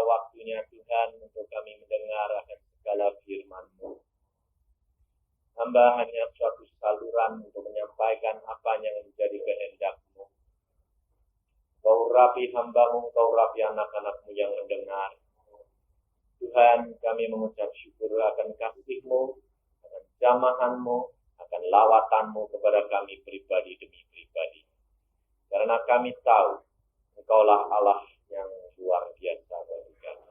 waktunya Tuhan untuk kami mendengar akan segala firman-Mu. Hamba hanya suatu saluran untuk menyampaikan apa yang menjadi kehendak-Mu. Kau urapi hamba-Mu, Kau urapi anak-anak-Mu yang mendengar. Tuhan, kami mengucap syukur akan kasih-Mu, akan jamahan-Mu, akan lawatan-Mu kepada kami pribadi demi pribadi. Karena kami tahu Engkaulah Allah yang luar biasa bagi kami.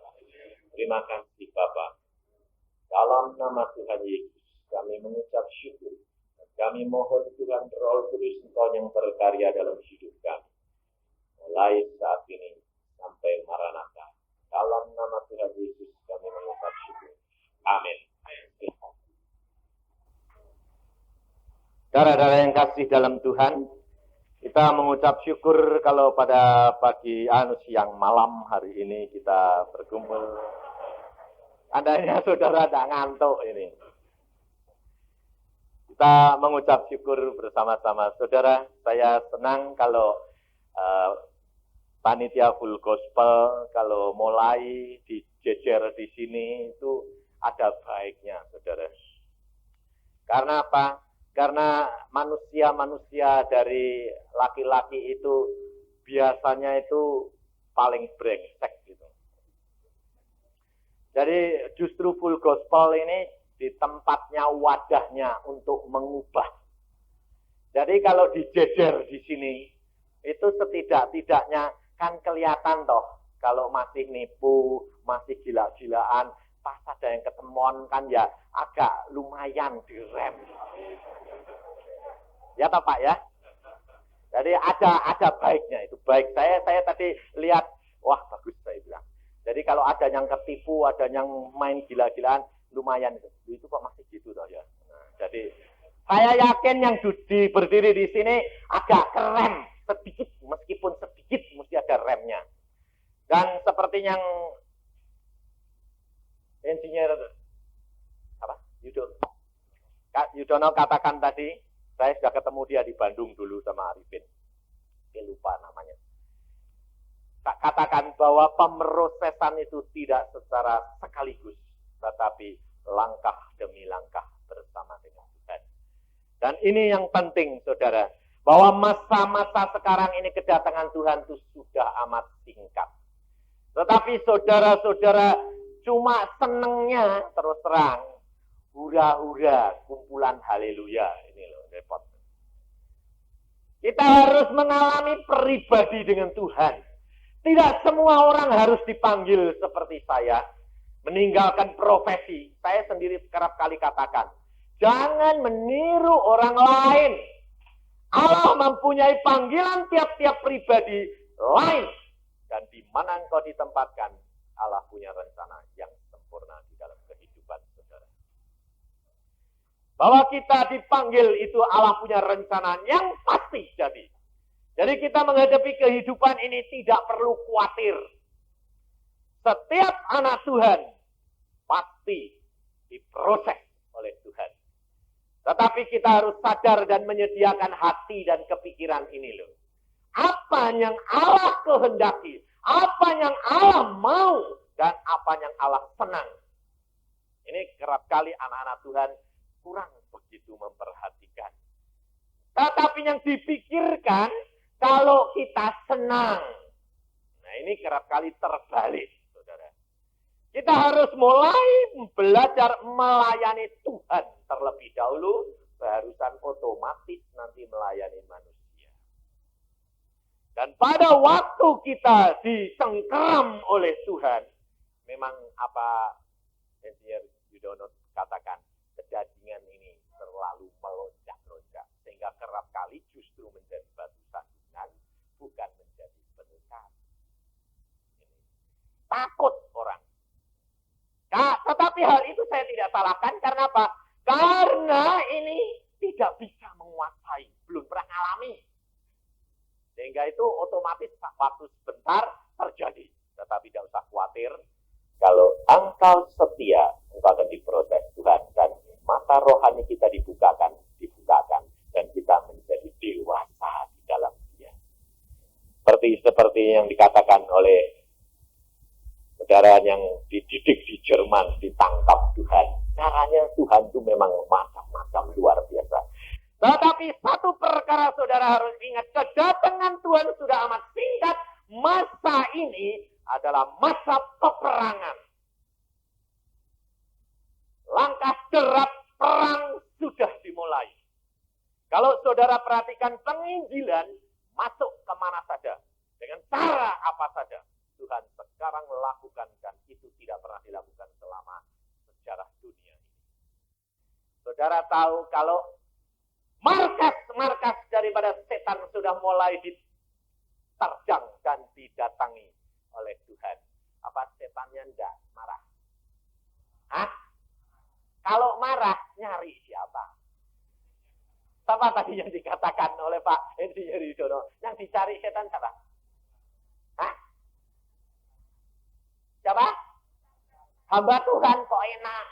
Terima kasih Bapa. Dalam nama Tuhan Yesus kami mengucap syukur. Kami mohon Tuhan Roh Kudus Engkau yang berkarya dalam hidup kami. Mulai saat ini sampai Maranatha. Dalam nama Tuhan Yesus kami mengucap syukur. Amin. Saudara-saudara yang kasih dalam Tuhan, kita mengucap syukur kalau pada siang malam hari ini kita berkumpul. Andainya saudara tidak ngantuk ini. Kita mengucap syukur bersama-sama. Saudara, saya senang kalau panitia full gospel kalau mulai dijejer di sini itu ada baiknya, saudara. Karena apa? Karena manusia-manusia dari laki-laki itu biasanya itu paling brengsek gitu. Jadi justru full gospel ini di tempatnya wadahnya untuk mengubah. Jadi kalau dijejer di sini itu setidak-tidaknya kan kelihatan toh kalau masih nipu, masih gila-gilaan, pas ada yang ketemuan kan ya agak lumayan direm. Ya toh Pak ya. Jadi ada baiknya itu. Baik saya tadi lihat, wah bagus saya bilang. Jadi kalau ada yang ketipu, ada yang main gila-gilaan, lumayan itu. Itu kok masih gitu toh ya. Nah, jadi saya yakin yang berdiri di sini agak keren sedikit, meskipun sedikit mesti ada remnya. Dan seperti yang insinyur Yudono katakan tadi, saya sudah ketemu dia di Bandung dulu sama Arifin. Dia lupa namanya. Katakan bahwa pemrosesan itu tidak secara sekaligus, tetapi langkah demi langkah bersama dengan Tuhan. Dan ini yang penting, saudara, bahwa masa-masa sekarang ini kedatangan Tuhan itu sudah amat singkat. Tetapi saudara-saudara cuma senengnya terus terang, hura-hura, kumpulan haleluya, ini loh repot. Kita harus mengalami pribadi dengan Tuhan. Tidak semua orang harus dipanggil seperti saya, meninggalkan profesi. Saya sendiri kerap kali katakan, jangan meniru orang lain. Allah mempunyai panggilan tiap-tiap pribadi lain. Dan di mana engkau ditempatkan, Allah punya rencana yang sempurna di dalam kehidupan saudara. Bahwa kita dipanggil itu Allah punya rencana yang pasti jadi. Jadi kita menghadapi kehidupan ini tidak perlu khawatir. Setiap anak Tuhan pasti diproses oleh Tuhan. Tetapi kita harus sadar dan menyediakan hati dan kepikiran ini loh. Apa yang Allah kehendaki, apa yang Allah mau, dan apa yang Allah senang. Ini kerap kali anak-anak Tuhan kurang begitu memperhatikan. Tetapi yang dipikirkan, kalau kita senang. Nah ini kerap kali terbalik, saudara. Kita harus mulai belajar melayani Tuhan terlebih dahulu, barusan otomatis nanti melayani manusia. Dan pada waktu kita disengkeram oleh Tuhan, memang apa Insinyur Yudono katakan, kedajingan ini terlalu melonjak-lonjak, sehingga kerap kali justru menjadi batu sandungan, bukan menjadi pengikat. Takut orang. Nah, tetapi hal itu saya tidak salahkan, karena apa? Karena ini tidak bisa menguasai, belum pernah alami. Sehingga itu otomatis waktu sebentar terjadi. Tetapi tidak usah khawatir, kalau engkau setia, engkau akan diproses Tuhan, dan mata rohani kita dibukakan, dan kita menjadi dewasa di dalam Dia. Seperti yang dikatakan oleh saudara yang dididik di Jerman ditangkap Tuhan. Caranya Tuhan itu memang macam-macam luar biasa. Tetapi satu perkara saudara harus ingat, kedatangan Tuhan sudah amat singkat. Masa ini adalah masa peperangan. Langkah derap perang sudah dimulai. Kalau saudara perhatikan penginjilan, masuk kemana saja, dengan cara apa saja, Tuhan sekarang melakukan, dan itu tidak pernah dilakukan selama sejarah dunia ini. Saudara tahu kalau markas-markas daripada setan sudah mulai diterjang dan didatangi oleh Tuhan. Apa setannya enggak marah? Hah? Kalau marah, nyari siapa? Sama tadi yang dikatakan oleh Pak Insinyur Yudono, yang dicari setan siapa? Hah? Siapa? Hamba Tuhan, kok enak.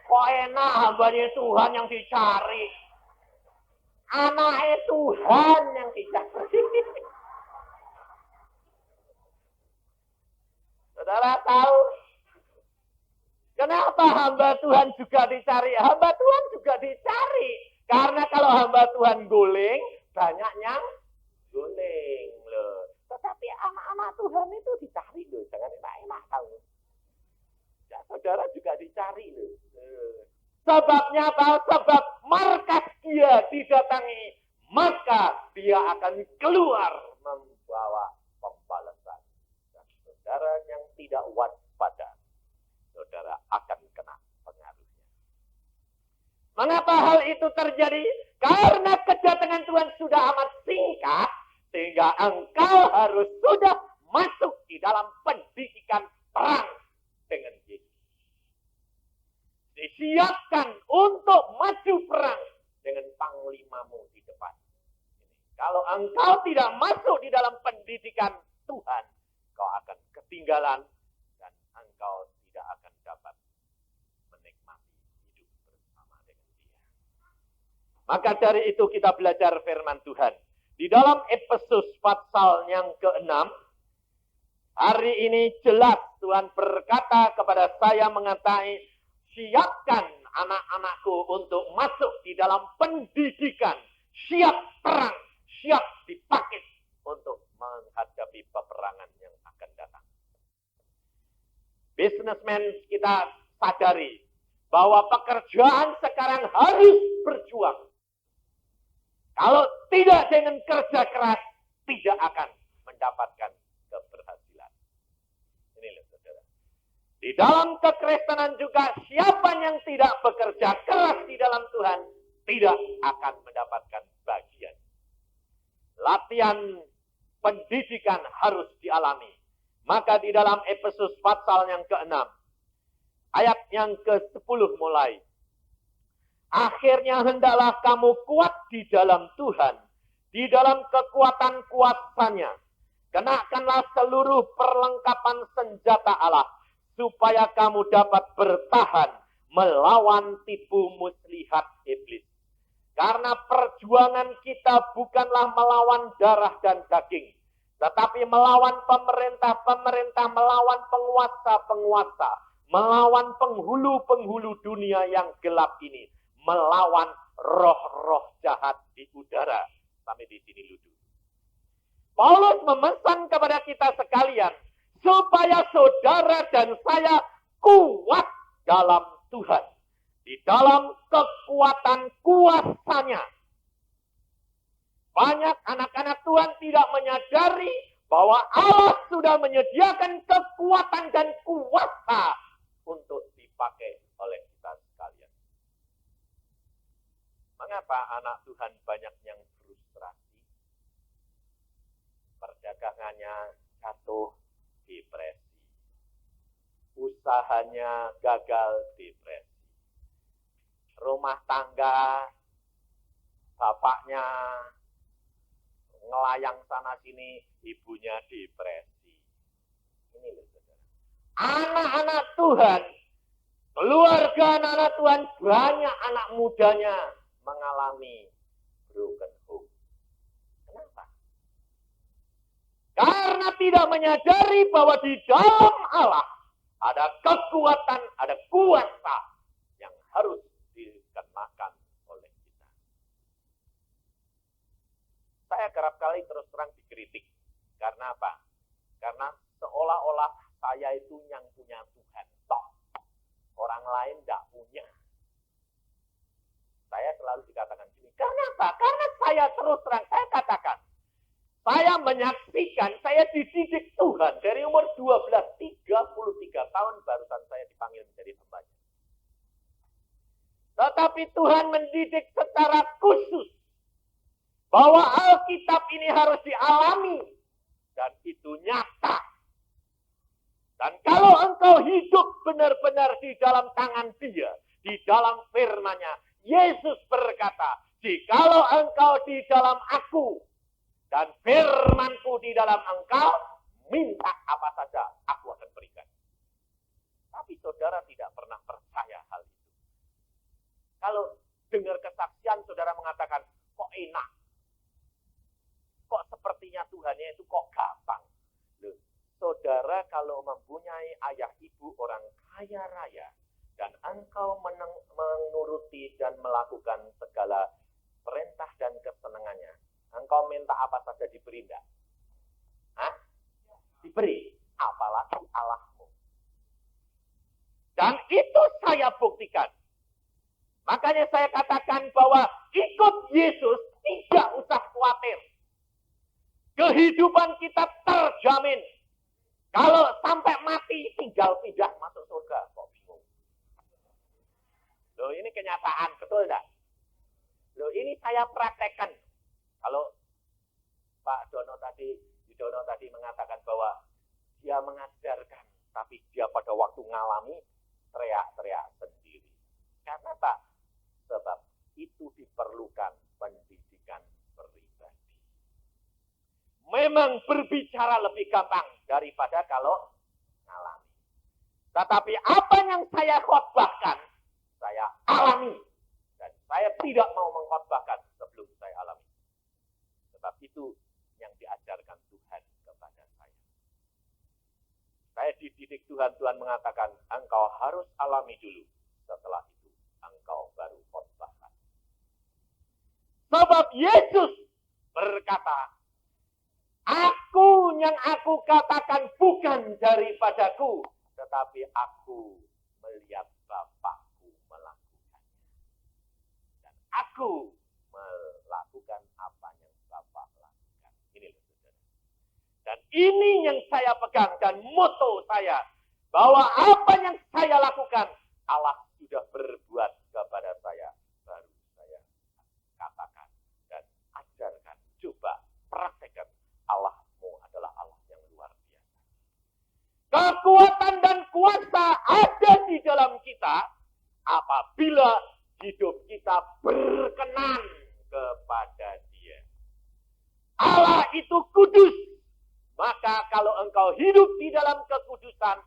Kok enak hambanya Tuhan yang dicari. Anaknya Tuhan yang dicari. Saudara tahu kenapa hamba Tuhan juga dicari? Hamba Tuhan juga dicari. Karena kalau hamba Tuhan guling, banyak yang guling loh. Tetapi anak-anak Tuhan itu dicari loh. Jangan enak-enak kamu. Ya, saudara juga dicari loh. Sebabnya apa? Sebab markas dia didatangi, maka dia akan keluar membawa pembalasan. Dan saudara yang tidak waspada, saudara akan kena pengaruhnya. Mengapa hal itu terjadi? Karena kedatangan Tuhan sudah amat singkat, sehingga engkau harus sudah masuk di dalam pendidikan perang dengan Yesus. Disiapkan untuk maju perang dengan panglimamu di depan. Kalau engkau tidak masuk di dalam pendidikan Tuhan, kau akan ketinggalan dan engkau tidak akan dapat menikmati hidup bersama dengan Dia. Maka dari itu kita belajar firman Tuhan. Di dalam Efesus pasal yang ke-6, hari ini jelas Tuhan berkata kepada saya mengatai, siapkan anak-anakku untuk masuk di dalam pendidikan, siap perang, siap dipakai untuk menghadapi peperangan yang akan datang. Businessmen kita sadari bahwa pekerjaan sekarang harus berjuang. Kalau tidak dengan kerja keras, tidak akan mendapatkan keberhasilan. Ini loh saudara. Di dalam kekristenan juga, siapa yang tidak bekerja keras di dalam Tuhan, tidak akan mendapatkan bagian. Latihan pendidikan harus dialami. Maka di dalam Efesus pasal yang ke-6, ayat yang ke-10 mulai. Akhirnya hendaklah kamu kuat di dalam Tuhan, di dalam kekuatan kuasanya. Kenakanlah seluruh perlengkapan senjata Allah, supaya kamu dapat bertahan melawan tipu muslihat iblis. Karena perjuangan kita bukanlah melawan darah dan daging, tetapi melawan pemerintah-pemerintah, melawan penguasa-penguasa, melawan penghulu-penghulu dunia yang gelap ini, melawan roh-roh jahat di udara. Sampai di sini dulu. Paulus memesan kepada kita sekalian, supaya saudara dan saya kuat dalam Tuhan. Di dalam kekuatan kuasanya. Banyak anak-anak Tuhan tidak menyadari bahwa Allah sudah menyediakan kekuatan dan kuasa untuk dipakai oleh kita sekalian. Mengapa anak Tuhan banyak yang frustrasi? Perdagangannya jatuh, depresi. Usahanya gagal, depresi. Rumah tangga, bapaknya ngelayang sana sini, ibunya depresi. Ini loh saudara. Anak-anak Tuhan, keluarga anak-anak Tuhan, banyak anak mudanya mengalami broken home. Kenapa? Karena tidak menyadari bahwa di dalam Allah ada kekuatan, ada kuasa yang harus dikenakan oleh kita. Saya kerap kali terus terang dikritik. Karena apa? Karena seolah-olah saya itu yang punya Tuhan. Toh, orang lain tidak punya. Saya selalu dikatakan gini. Karena apa? Karena saya terus terang, saya katakan. Saya menyaksikan, saya dididik Tuhan dari umur 12, 33 tahun barusan saya dipanggil menjadi hambanya. Tetapi Tuhan mendidik secara khusus bahwa Alkitab ini harus dialami dan itu nyata. Dan kalau engkau hidup benar-benar di dalam tangan Dia, di dalam firman-Nya, Yesus berkata, "Jikalau engkau di dalam Aku, dan firman-Ku di dalam engkau, minta apa saja, Aku akan berikan." Tapi saudara tidak pernah percaya hal itu. Kalau dengar kesaksian, saudara mengatakan, kok enak? Kok sepertinya Tuhannya itu kok gampang? Loh, saudara kalau mempunyai ayah ibu orang kaya raya, dan engkau menuruti dan melakukan segala perintah dan kesenangannya, engkau minta apa saja diberi enggak? Hah? Diberi. Apalagi Allahmu. Dan itu saya buktikan. Makanya saya katakan bahwa ikut Yesus tidak usah khawatir. Kehidupan kita terjamin. Kalau sampai mati tinggal tidak masuk surga. Kok bingung? Loh, ini kenyataan, betul enggak? Loh, ini saya praktekkan. Kalau Pak Widono tadi mengatakan bahwa dia mengajarkan, tapi dia pada waktu ngalami teriak-teriak sendiri. Karena apa? Sebab itu diperlukan pendidikan pribadi. Memang berbicara lebih gampang daripada kalau ngalami. Tetapi apa yang saya khotbahkan, saya alami. Dan saya tidak mau mengkhotbahkan sebelum saya alami. Sebab itu yang diajarkan Tuhan kepada saya. Saya dididik Tuhan mengatakan, engkau harus alami dulu. Setelah itu, engkau baru khotbahkan. Sebab Yesus berkata, yang aku katakan bukan daripadaku, tetapi aku melihat Bapakku melakukannya. Dan aku melakukan apa yang Bapak lakukan. Ini loh saudara. Dan ini yang saya pegang dan moto saya. Bahwa apa yang saya lakukan, Allah sudah berbuat kepada saya. Baru saya katakan dan ajarkan. Coba praktekkan. Allahmu adalah Allah yang luar biasa. Kekuatan dan kuasa ada di dalam kita apabila hidup kita berkenan kepada Dia. Allah itu kudus. Maka kalau engkau hidup di dalam kekudusan,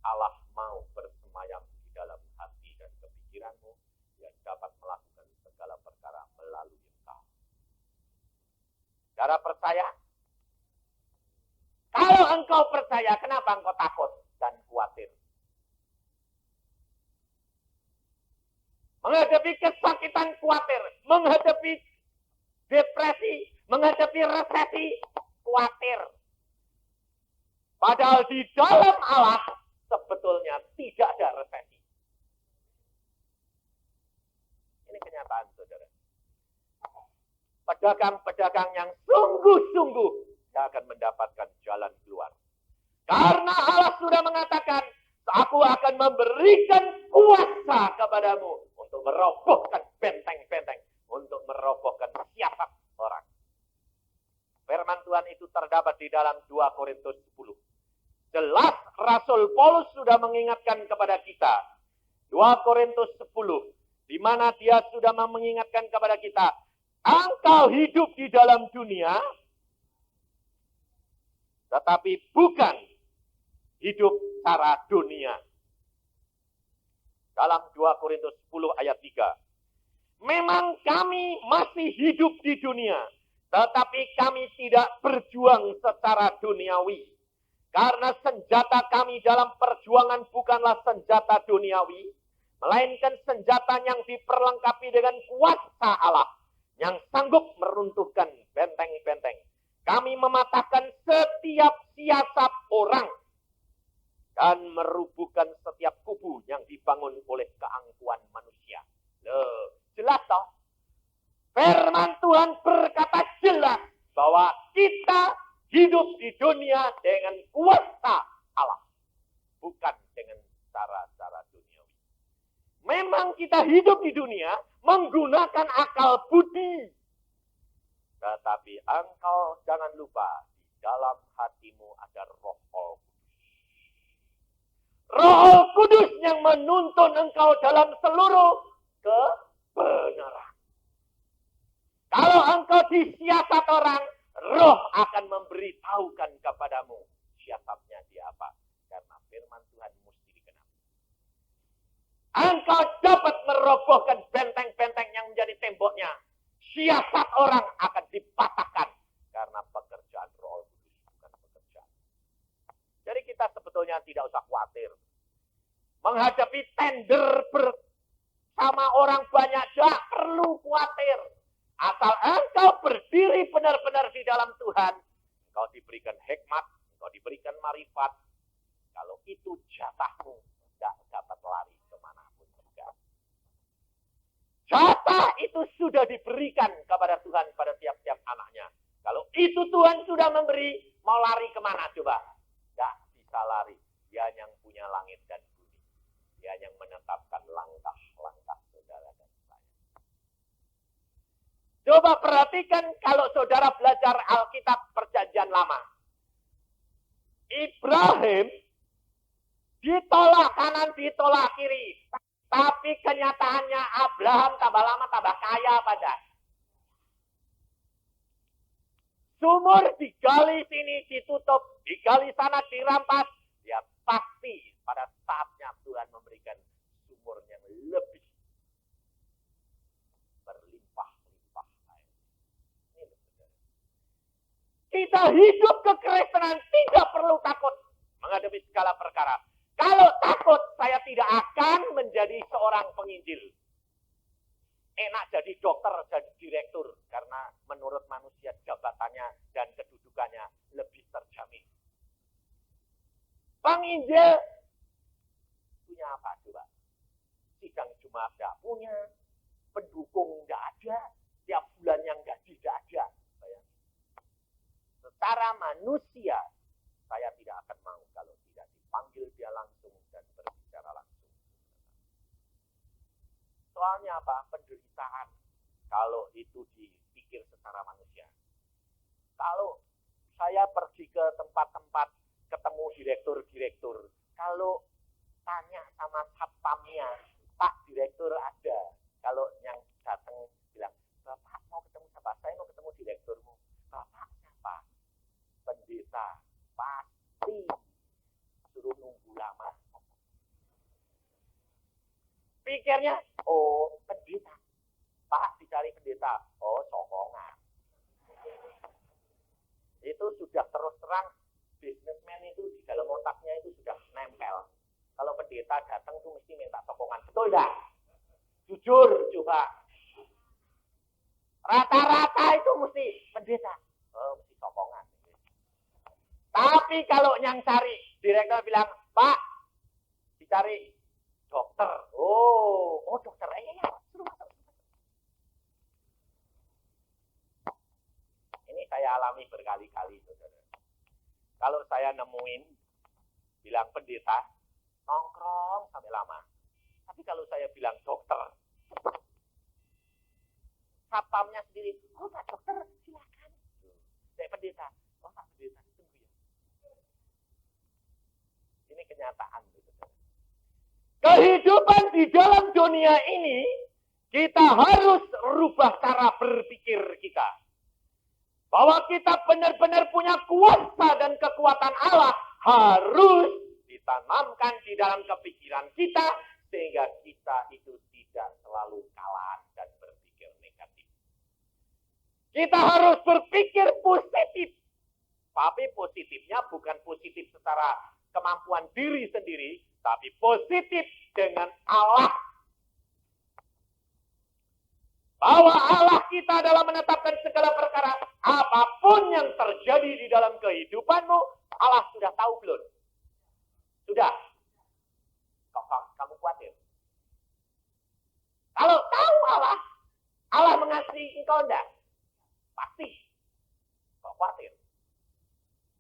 Allah mau bersemayam di dalam hati dan kepikiranmu yang dapat melakukan segala perkara melalui engkau. Saudara percaya? Kalau engkau percaya, kenapa engkau takut dan khawatir? Menghadapi kesakitan khawatir, menghadapi depresi, menghadapi resesi khawatir. Padahal di dalam Allah sebetulnya tidak ada resesi. Ini kenyataan saudara. Pedagang-pedagang yang sungguh-sungguh akan mendapatkan jalan keluar. Karena Allah sudah mengatakan, aku akan memberikan kuasa kepadamu untuk merobohkan benteng-benteng, untuk merobohkan siasat orang. Firman Tuhan itu terdapat di dalam 2 Korintus 10. Jelas Rasul Paulus sudah mengingatkan kepada kita. 2 Korintus 10. Di mana dia sudah mengingatkan kepada kita. Engkau hidup di dalam dunia. Tetapi bukan hidup cara dunia. Dalam 2 Korintus 10 ayat 3. Memang kami masih hidup di dunia. Tetapi kami tidak berjuang secara duniawi. Karena senjata kami dalam perjuangan bukanlah senjata duniawi, melainkan senjata yang diperlengkapi dengan kuasa Allah, yang sanggup meruntuhkan benteng-benteng. Kami mematahkan setiap siasat orang, dan merubuhkan setiap kubu yang dibangun oleh keangkuhan manusia. Loh, jelas toh? Firman Tuhan berkata jelas bahwa kita hidup di dunia dengan kuasa Allah, bukan dengan cara-cara duniawi. Memang kita hidup di dunia menggunakan akal budi. Tetapi engkau jangan lupa, di dalam hatimu ada Roh Kudus. Roh Kudus yang menuntun engkau dalam seluruh kebenaran. Kalau engkau disiasat orang, Roh akan memberitahukan kepadamu siasatnya dia apa. Karena firman Tuhan mesti digenapi. Engkau dapat merobohkan benteng-benteng yang menjadi temboknya. Siasat orang akan dipatahkan. Karena pekerjaan Roh Kudus bukan pekerjaan. Jadi kita sebetulnya tidak usah khawatir. Menghadapi tender bersama orang banyak, tidak perlu khawatir. Asal engkau berdiri benar-benar di dalam Tuhan, engkau diberikan hikmat, engkau diberikan marifat. Kalau itu jatahmu, tidak dapat lari kemanapun juga. Jatah itu sudah diberikan kepada Tuhan pada tiap-tiap anaknya. Kalau itu Tuhan sudah memberi, mau lari kemana coba? Tidak bisa lari. Dia yang punya langit dan bumi. Dia yang menetapkan langkah-langkah saudara dan saya. Coba perhatikan kalau saudara belajar Alkitab Perjanjian Lama. Ibrahim ditolak kanan, ditolak kiri. Tapi kenyataannya Abraham tambah lama tambah kaya pada. Sumur digali sini ditutup, digali sana dirampas. Ya pasti pada saatnya Tuhan memberikan sumur yang lebih berlimpah-limpah. Kita hidup kekristenan tidak perlu takut menghadapi segala perkara. Kalau takut, saya tidak akan menjadi seorang penginjil. Enak jadi dokter, jadi direktur. Karena menurut manusia jabatannya dan kedudukannya lebih terjamin. Penginjil punya apa coba? Sidang Jumat tidak punya. Pendukung tidak ada. Tiap bulan yang gaji tidak ada. Secara manusia, saya tidak akan mau kalau tidak dipanggil dia langsung dan berbicara langsung. Soalnya apa? Penderitaan. Kalau itu dipikir secara manusia. Kalau saya pergi ke tempat-tempat ketemu direktur-direktur. Kalau tanya sama satpamnya, Pak direktur ada. Kalau yang datang bilang, Bapak mau ketemu siapa? Saya mau ketemu direkturmu. Bapak siapa? Pendeta. Pasti suruh nunggu lama. Pikirnya, oh pendeta. Pak dicari pendeta. Oh sokongan. Itu sudah terus terang. Bisnismen itu di dalam otaknya itu sudah nempel. Kalau pendeta datang tuh mesti minta sokongan. Betul enggak? Jujur coba. Rata-rata itu mesti pendeta. Oh mesti sokongan. Tapi kalau yang cari, direktur bilang, Pak, dicari dokter. Oh dokter. Ya. Suruh masuk. Ini saya alami berkali-kali, saudara. Kalau saya nemuin, bilang pendeta, nongkrong sampai lama. Tapi kalau saya bilang dokter, satpamnya sendiri, oh Pak dokter, silakan. Saya pendeta, oh Pak pendeta, tunggu ya. Ini kenyataan. Kehidupan di dalam dunia ini, kita harus rubah cara berpikir kita. Bahwa kita benar-benar punya kuasa dan kekuatan Allah harus ditanamkan di dalam kepikiran kita sehingga kita itu tidak selalu kalah dan berpikir negatif. Kita harus berpikir positif. Tapi positif positifnya bukan positif secara kemampuan diri sendiri, tapi positif dengan Allah. Bahwa Allah kita dalam menetapkan segala perkara, apapun yang terjadi di dalam kehidupanmu, Allah sudah tahu belum? Sudah. Kok kamu khawatir? Kalau tahu Allah mengasihi engkau enggak? Pasti. Kok khawatir?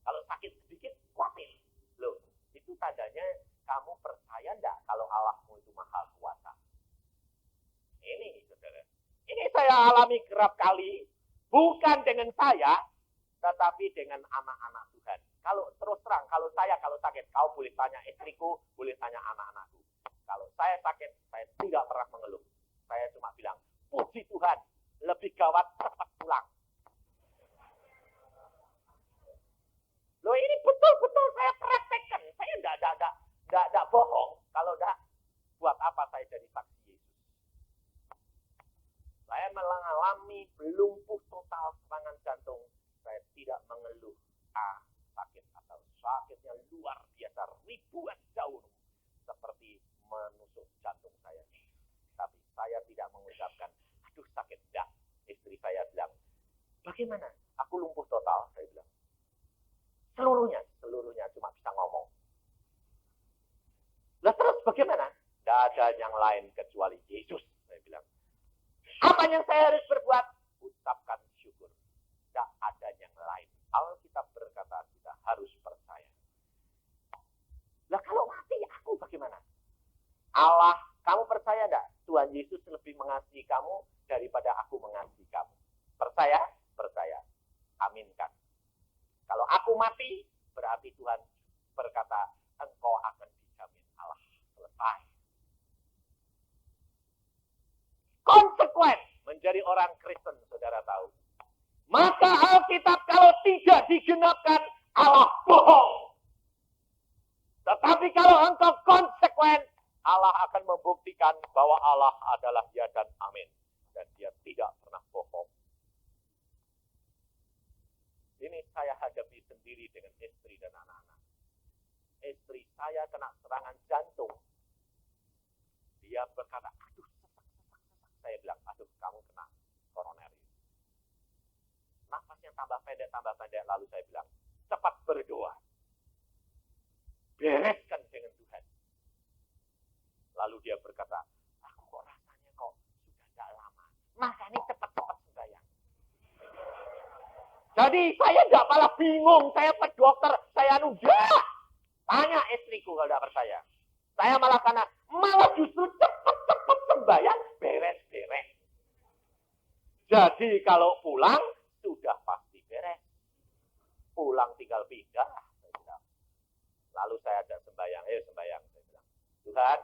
Kalau sakit sedikit, khawatir. Loh, itu tandanya kamu percaya enggak kalau Allahmu itu maha kuasa? Ini, saudara. Ini saya alami kerap kali, bukan dengan saya, tetapi dengan anak-anak Tuhan. Kalau terus terang, kalau sakit, kau boleh tanya istriku, boleh tanya anak-anakku. Kalau saya sakit, saya tidak pernah mengeluh. Saya cuma bilang, puji Tuhan, lebih gawat cepat pulang. Loh ini betul-betul saya praktekkan. Saya tidak bohong. Kalau tidak, buat apa saya jadi saksi Yesus? Saya mengalami lumpuh total serangan jantung. Saya tidak mengeluh sakit atau sakitnya luar biasa ribuan jauh seperti menusuk jantung saya. Tapi saya tidak mengucapkan, aduh sakit enggak. Istri saya bilang, bagaimana? Aku lumpuh total, saya bilang. Seluruhnya cuma bisa ngomong. Lah terus bagaimana? Tidak ada yang lain kecuali Yesus, saya bilang. Apa yang saya harus berbuat? Ucapkan syukur. Tidak ada yang lain. Alkitab berkata kita harus percaya. Lah kalau mati aku bagaimana? Allah, kamu percaya enggak? Tuhan Yesus lebih mengasihi kamu daripada aku mengasihi kamu. Percaya? Percaya. Aminkan. Kalau aku mati, berarti Tuhan berkata, engkau akan dijamin Allah. Selesai. Konsekuen menjadi orang Kristen, saudara tahu. Maka Alkitab kalau tidak digenapkan, Allah bohong. Tetapi kalau engkau konsekuen, Allah akan membuktikan bahwa Allah adalah ya dan amin. Dan dia tidak pernah bohong. Ini saya hadapi sendiri dengan istri dan anak-anak. Istri saya kena serangan jantung. Dia berkata, aduh sesak. Saya bilang, aduh kamu kena koroner. Nafasnya tambah pendek. Lalu saya bilang, cepat berdoa. Bereskan dengan Tuhan. Lalu dia berkata, aku kok rasanya kok sudah tidak lama. Makanya cepat-cepat sembahyang. Jadi saya tidak malah bingung. Saya ke dokter, saya enggak. Tanya istriku kalau tidak percaya. Saya malah justru cepat-cepat sembahyang, beres-beres. Jadi kalau pulang, sudah pasti beres. Pulang tinggal pindah. Lalu saya ada sembahyang. Sembahyang. Saya bilang, Tuhan,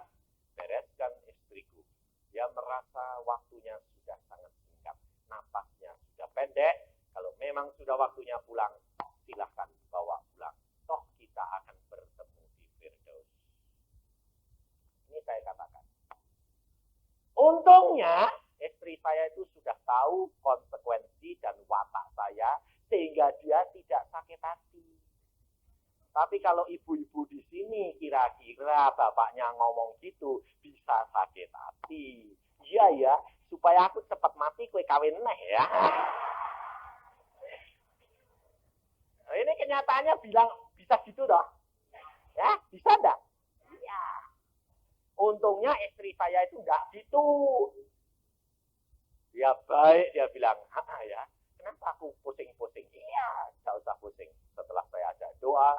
bereskan istriku. Dia merasa waktunya sudah sangat singkat. Napasnya sudah pendek. Kalau memang sudah waktunya pulang, silahkan bawa pulang. Toh kita akan bertemu di Firdaus. Ini saya katakan. Untungnya, istri saya itu sudah tahu konsekuensi dan watak saya, sehingga dia tidak sakit hati. Tapi kalau ibu-ibu di sini kira-kira bapaknya ngomong gitu, bisa sakit hati. Iya ya, supaya aku cepat mati kue kawin neh ya. Nah, ini kenyataannya bilang bisa gitu toh. Ya, bisa enggak? Iya. Untungnya istri saya itu enggak gitu. Dia baik, dia bilang, ya, kenapa aku pusing-pusing? Iya, enggak usah pusing. Setelah saya ajak doa,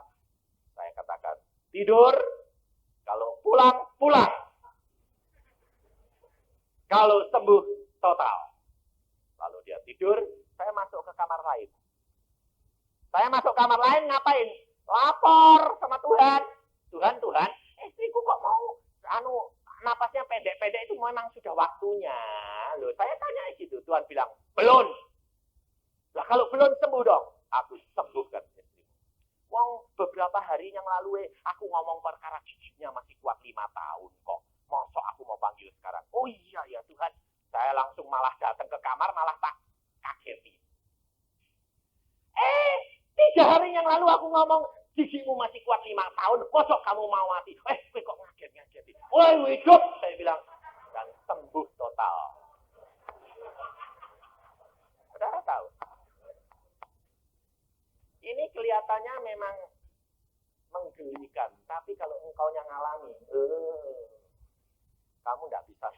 saya katakan, tidur, kalau pulang. Kalau sembuh, total. Lalu dia tidur, saya masuk ke kamar lain. Saya masuk kamar lain ngapain? Lapor sama Tuhan. Tuhan, istriku kok mau napasnya pendek-pendek itu memang sudah waktunya. Loh, saya tanya gitu. Tuhan bilang, belum. Lah kalau belum sembuh dong, aku sembuhkan istriku. Wong beberapa hari yang lalu aku ngomong perkara giginya masih kuat 5 tahun kok. Mosok aku mau panggil sekarang. Oh iya ya Tuhan. Saya langsung malah datang ke kamar malah tak kageti. 3 hari yang lalu aku ngomong, gigimu masih kuat 5 tahun, kosok kamu mau mati. Kowe kok ngaget-ngaget. Woi, hidup, saya bilang. Dan sembuh total. Saudara tahu. Ini kelihatannya memang menggelikan, tapi kalau engkau yang ngalami, kamu nggak bisa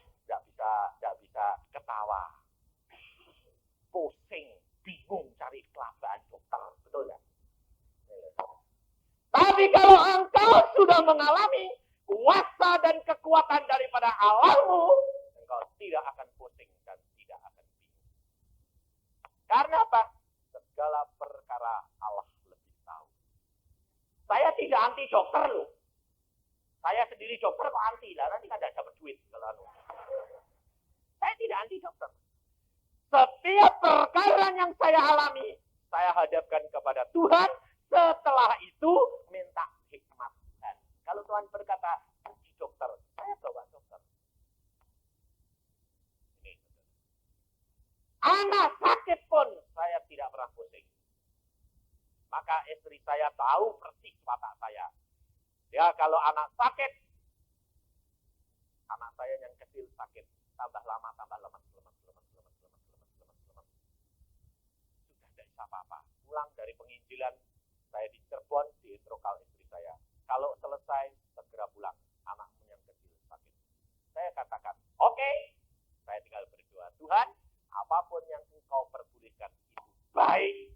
ketawa, pusing, bingung cari kelabaan dokter, betul nggak? Tapi kalau engkau sudah mengalami kuasa dan kekuatan daripada Allahmu, engkau tidak akan pusing dan tidak akan bingung. Karena apa? Segala perkara Allah lebih tahu. Saya tidak anti dokter loh. Saya sendiri dokter kok anti lah, nanti kan tidak dapat duit. Saya tidak anti dokter. Setiap perkara yang saya alami, saya hadapkan kepada Tuhan. Setelah itu minta hikmat. Dan kalau Tuhan berkata pergi dokter, saya bawa dokter. Ini. Anak sakit pun saya tidak pernah pusing. Maka istri saya tahu persis watak saya. Ya kalau anak sakit, anak saya yang kecil sakit, tambah lama tambah lemas. Sudah tidak bisa apa-apa. Pulang dari penginjilan, saya di Cirebon, di introkal istri saya. Kalau selesai, segera pulang. Anakmu yang kecil sakit. Saya katakan, oke. Saya tinggal berdoa, Tuhan, apapun yang engkau perbolehkan itu baik.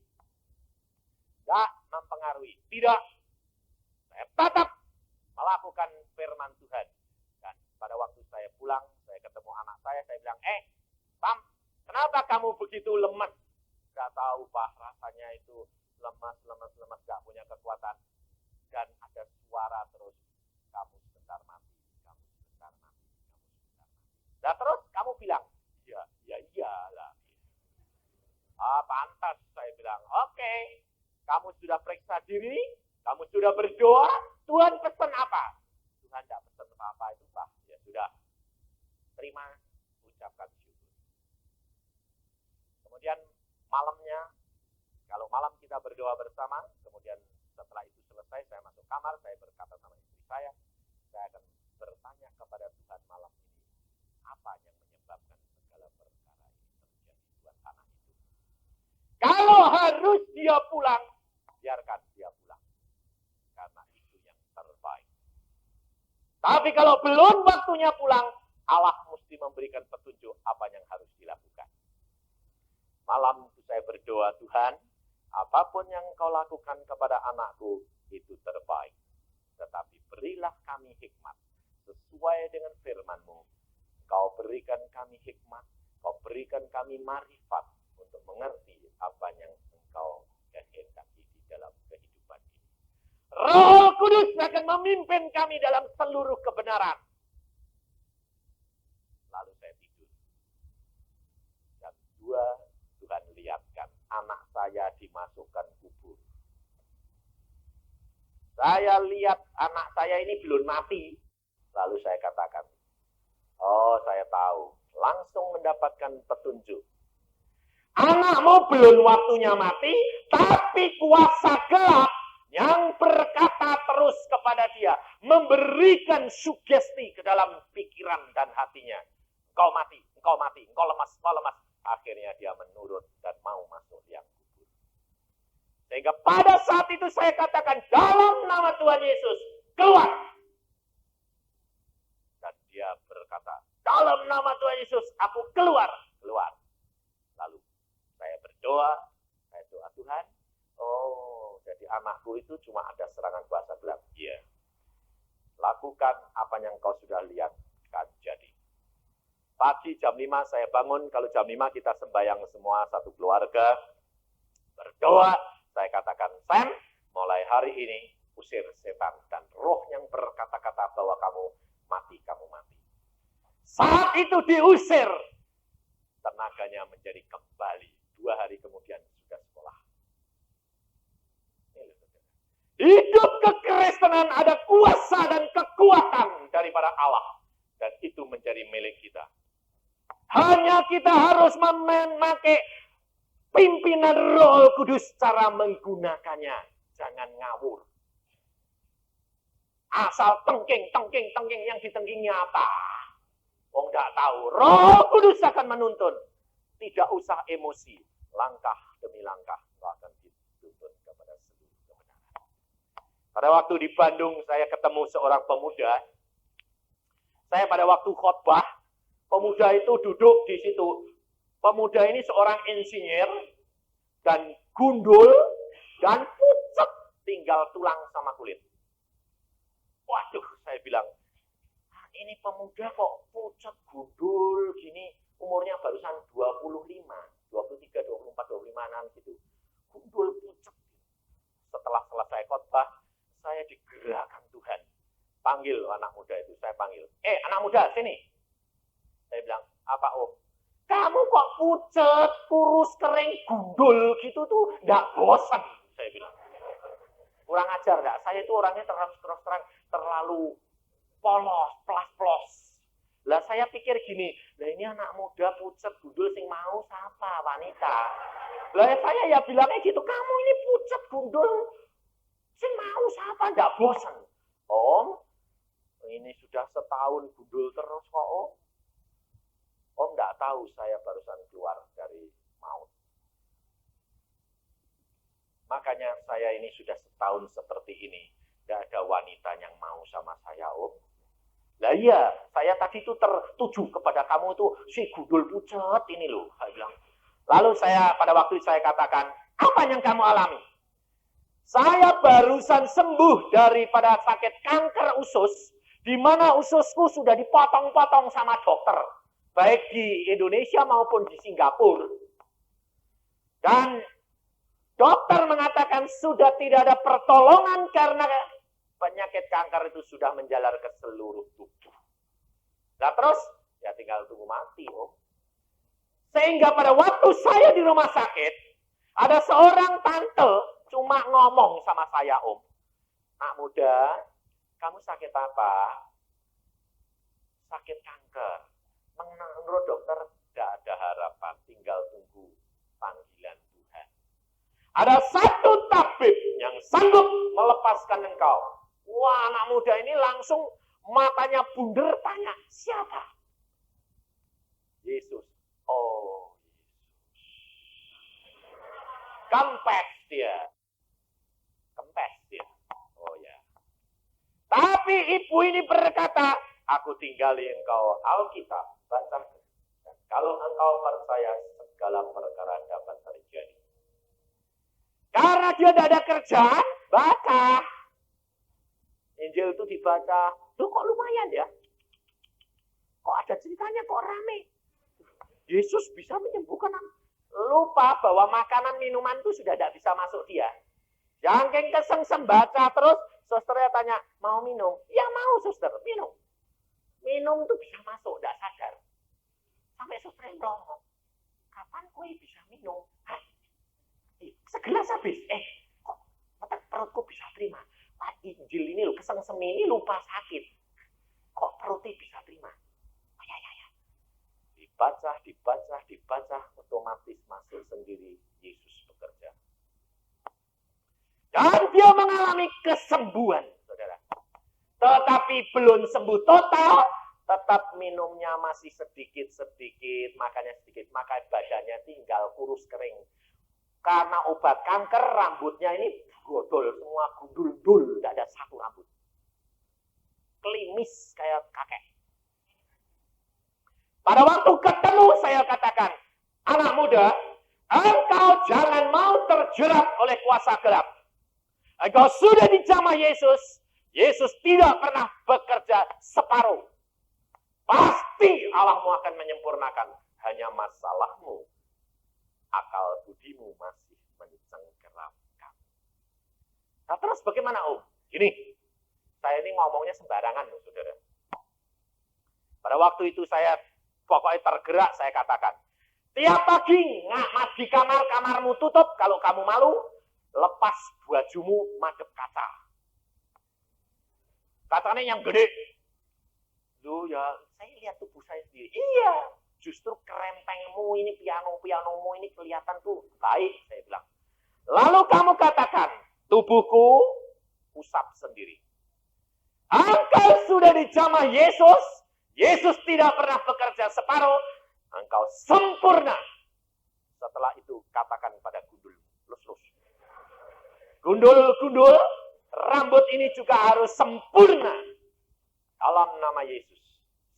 Tidak mempengaruhi. Tidak. Saya tetap melakukan firman Tuhan. Dan pada waktu saya pulang, saya ketemu anak saya bilang, Sam, kenapa kamu begitu lemas? Gak tahu, Pak, rasanya itu lemas, gak punya kekuatan. Dan ada suara terus, kamu sebentar mati. Dan terus kamu bilang, iyalah. Pantas, saya bilang, oke. Kamu sudah periksa diri, kamu sudah berdoa, Tuhan pesan apa? Tuhan tidak pesan apa-apa itu, Pak. Ya sudah, terima, ucapkan syukur. Kemudian malamnya, kalau malam kita berdoa bersama, kemudian setelah itu selesai, saya masuk kamar, saya berkata sama istri saya akan bertanya kepada Tuhan malam ini, apa yang menyebabkan segala perkara ini terjadi buat anak itu. Kalau harus dia pulang, biarkan dia pulang. Karena itu yang terbaik. Tapi kalau belum waktunya pulang, Allah mesti memberikan petunjuk apa yang harus dilakukan. Malam itu saya berdoa, Tuhan, apapun yang Kau lakukan kepada anakku, itu terbaik. Tetapi berilah kami hikmat, sesuai dengan firman-Mu. Kau berikan kami hikmat, Kau berikan kami marifat, untuk mengerti apa yang Engkau kehendaki di dalam kehidupan ini. Roh Kudus akan memimpin kami dalam seluruh kebenaran. Lalu saya tidur. Jam 2, Tuhan lihatkan anak saya dimasukkan kubur. Saya lihat anak saya ini belum mati. Lalu saya katakan, oh saya tahu. Langsung mendapatkan petunjuk. Anakmu belum waktunya mati, tapi kuasa gelap yang berkata terus kepada dia, memberikan sugesti ke dalam pikiran dan hatinya. Engkau mati, engkau lemas. Akhirnya dia menurut dan mau masuk liang kubur. Sehingga pada saat itu saya katakan, dalam nama Tuhan Yesus, keluar. Dan dia berkata, dalam nama Tuhan Yesus, aku keluar. Lalu saya berdoa, Tuhan, jadi anakku itu cuma ada serangan kuasa gelap. Iya. Lakukan apa yang kau sudah lihat kan jadi. Pagi jam 5 saya bangun, kalau jam 5 kita sembahyang semua satu keluarga. Berdoa, saya katakan, Sam, mulai hari ini usir setan dan roh yang berkata-kata bahwa kamu mati. Saat itu diusir, tenaganya menjadi kembali. 2 hari kemudian sudah sekolah. Hidup kekristenan ada kuasa dan kekuatan daripada Allah. Dan itu menjadi milik kita. Hanya kita harus memakai pimpinan Roh Kudus cara menggunakannya. Jangan ngawur. Asal tengking yang ditengking nyata. Wong nggak tahu. Roh Kudus akan menuntun. Tidak usah emosi. Langkah demi langkah akan dituntun kepada seluruh kebenaran. Pada waktu di Bandung saya ketemu seorang pemuda. Saya pada waktu khotbah, pemuda itu duduk di situ. Pemuda ini seorang insinyur dan gundul dan pucat, tinggal tulang sama kulit. Waduh, saya bilang, ini pemuda kok pucat, gundul, gini, umurnya barusan 25, 23, 24, 25-an gitu. Gundul, pucat. Setelah selesai khotbah, saya digerakkan Tuhan. Panggil anak muda itu, saya panggil. Anak muda, sini. Saya bilang, apa Om? Kamu kok pucat, kurus, kering, gundul gitu tuh, nggak bosan, saya bilang. Kurang ajar nggak? Saya itu orangnya terus terang terlalu polos, plas-plos. Lah saya pikir gini, lah ini anak muda pucat, gundul, sing mau siapa? Wanita. Lah saya ya bilangnya gitu, kamu ini pucat, gundul, sing mau siapa? Nggak bosan. Om, ini sudah setahun gundul terus kok Om. Om nggak tahu saya barusan keluar dari maut. Makanya saya ini sudah setahun seperti ini. Tidak ada wanita yang mau sama saya, Om. Lah iya, saya tadi itu tertuju kepada kamu itu si gundul pucat ini loh. Saya bilang. Lalu saya pada waktu saya katakan, apa yang kamu alami? Saya barusan sembuh daripada sakit kanker usus, di mana ususku sudah dipotong-potong sama dokter, baik di Indonesia maupun di Singapura. Dan dokter mengatakan sudah tidak ada pertolongan karena penyakit kanker itu sudah menjalar ke seluruh tubuh. Nah terus, ya tinggal tunggu mati, Om. Sehingga pada waktu saya di rumah sakit, ada seorang tante cuma ngomong sama saya, Om. Nak muda, kamu sakit apa? Sakit kanker. Menurut dokter, tidak ada harapan, tinggal tunggu panggilan Tuhan. Ada satu tabib yang sanggup melepaskan engkau. Wah, anak muda ini langsung matanya bunder tanya, siapa? Yesus. Oh, Yesus. Kempes dia. Oh ya. Tapi ibu ini berkata, aku tinggali engkau Alkitab, baca. Kalau engkau percaya, segala perkara dapat terjadi. Karena dia tidak ada kerjaan, baca. Injil itu dibaca. Loh kok lumayan ya? Kok ada ceritanya, kok rame? Yesus bisa menyembuhkan. Lupa bahwa makanan minuman itu sudah tidak bisa masuk dia. Jangking kesengsem baca terus, susternya tanya, mau minum? Ya mau suster, minum. Minum itu bisa masuk, tidak sadar. Sampai susternya ngomong, kapan kue bisa minum? Segelas habis. Kok perutku bisa terima? Wah, Injil ini loh, kesengsem ini lupa sakit. Kok perutnya bisa terima? Oh ya. Dibaca, otomatis masuk sendiri. Yesus bekerja. Dan dia mengalami kesembuhan, saudara. Tetapi belum sembuh total, tetap minumnya masih sedikit-sedikit, makannya sedikit, maka badannya tinggal kurus kering. Karena obat kanker, rambutnya ini godol, semua gundul-dul, tidak ada satu rambut. Klimis kayak kakek. Pada waktu ketemu saya katakan, anak muda, engkau jangan mau terjerat oleh kuasa gelap. Engkau sudah dijamah Yesus. Yesus tidak pernah bekerja separuh. Pasti Allahmu akan menyempurnakan. Hanya masalahmu, akal budimu masih mencengkeramkan. Nah terus bagaimana Om? Gini, saya ini ngomongnya sembarangan loh saudara. Pada waktu itu saya pokoknya tergerak, saya katakan, tiap pagi di kamarmu tutup, kalau kamu malu, lepas bajumu madep kaca. Kacanya yang gede. Loh ya, saya lihat tubuh saya sendiri. Iya, Justru kerempengmu ini, pianomu ini kelihatan tuh baik, saya bilang. Lalu kamu katakan, tubuhku usap sendiri. Engkau sudah dijamah Yesus. Yesus tidak pernah bekerja separuh. Engkau sempurna. Setelah itu katakan pada gundul, lus-lus. Gundul, rambut ini juga harus sempurna. Dalam nama Yesus.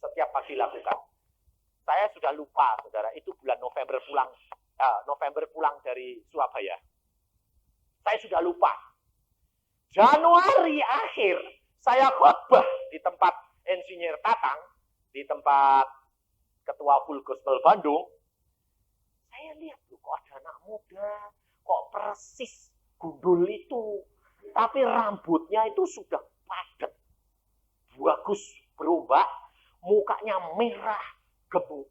Setiap pagi lakukan. Saya sudah lupa, saudara. Itu bulan November pulang dari Surabaya. Saya sudah lupa. Januari akhir, saya khotbah di tempat Insinyur Tatang, di tempat Ketua Full Gospel Bandung. Saya lihat, kok ada anak muda, kok persis gundul itu. Tapi rambutnya itu sudah padat. Bagus, berombak, mukanya merah, gemuk.